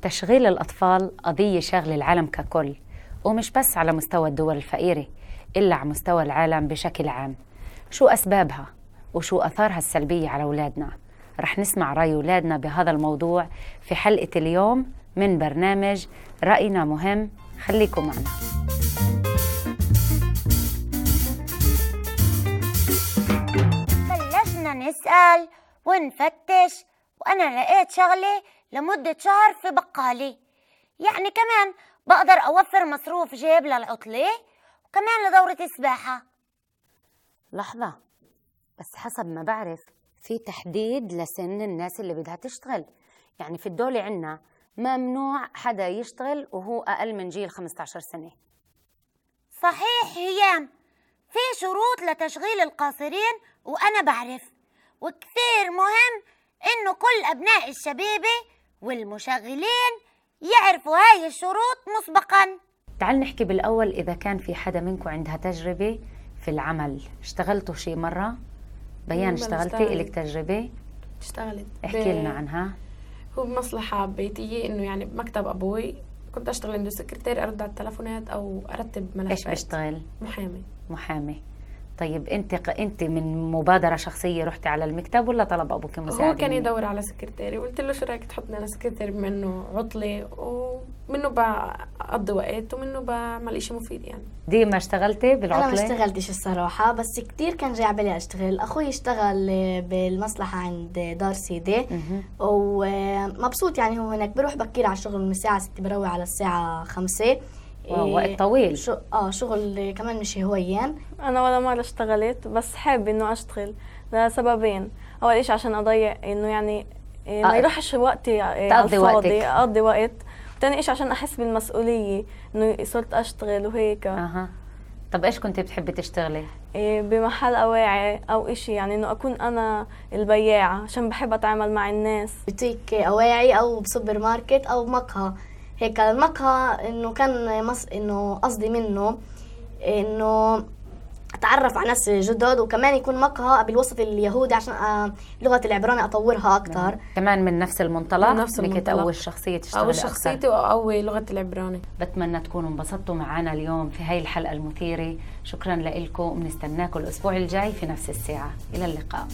تشغيل الأطفال قضية شاغلة العالم ككل، ومش بس على مستوى الدول الفقيرة إلا على مستوى العالم بشكل عام. شو أسبابها وشو أثارها السلبية على أولادنا؟ رح نسمع رأي أولادنا بهذا الموضوع في حلقة اليوم من برنامج رأينا مهم. خليكم معنا. بلشنا نسأل ونفتش، وأنا لقيت شغلة لمدة شهر في بقالي، يعني كمان بقدر أوفر مصروف جيب للعطلة وكمان لدورة السباحة. لحظة بس، حسب ما بعرف في تحديد لسن الناس اللي بدها تشتغل، يعني في الدولة عنا ممنوع حدا يشتغل وهو أقل من جيل 15 سنة. صحيح هيام، في شروط لتشغيل القاصرين وأنا بعرف، وكثير مهم إنه كل أبناء الشبيبة والمشغلين يعرفوا هاي الشروط مسبقاً. تعال نحكي بالأول، إذا كان في حدا منكم عندها تجربة في العمل، اشتغلتوا شي مرة؟ بيان اشتغلتي؟ إلك تجربة؟ اشتغلت. احكي لنا عنها. هو بمصلحة بيتية، إنه يعني بمكتب أبوي كنت أشتغل عنده سكرتير، أرد على التلفونات أو أرتب ملفات. إيش بيشتغل؟ محامي. طيب انت من مبادرة شخصية رحتي على المكتب ولا طلب ابوك مساعدة؟ هو كان يدور على سكرتيري، وقلت له شو رايك تحطني على سكرتير بما انه عطلة ومنه بقضي وقت ومنه بعمل اشي مفيد. يعني ديما اشتغلتي بالعطلة؟ انا ما اشتغلتش الصراحة، بس كتير كان جاي علي اشتغل. اخوي اشتغل بالمصلحة عند دار سيدي ومبسوط، يعني هو هناك بروح بكير على الشغل من الساعة 6 بروح على الساعة 5. وقت طويل. شغل كمان مش هوين. انا ولا مره اشتغلت، بس حابه انه اشتغل لسببين. اول إشي عشان اضيع انه يعني ما يروحش وقتي اقضي وقت. وثاني إشي عشان احس بالمسؤوليه انه صرت اشتغل وهيك. طب ايش كنت بتحبي تشتغلي؟ بمحل اواعي او إشي، يعني انه اكون انا البياعه عشان بحب اتعامل مع الناس. بوتيك اواعي او بسوبر ماركت او مقهى. هيك المقهى انه كان انه قصدي منه انه اتعرف على ناس جدد، وكمان يكون مقهى بالوسط اليهودي عشان لغة العبراني اطورها اكثر. كمان من نفس المنطلق، نفس المنطلق، تقوي الشخصية تشتغل أو شخصيتي وأقوي لغة العبراني. بتمنى تكونوا انبسطتوا معنا اليوم في هاي الحلقة المثيرة. شكرا لكم، وبنستناكم الأسبوع الجاي في نفس الساعة. إلى اللقاء.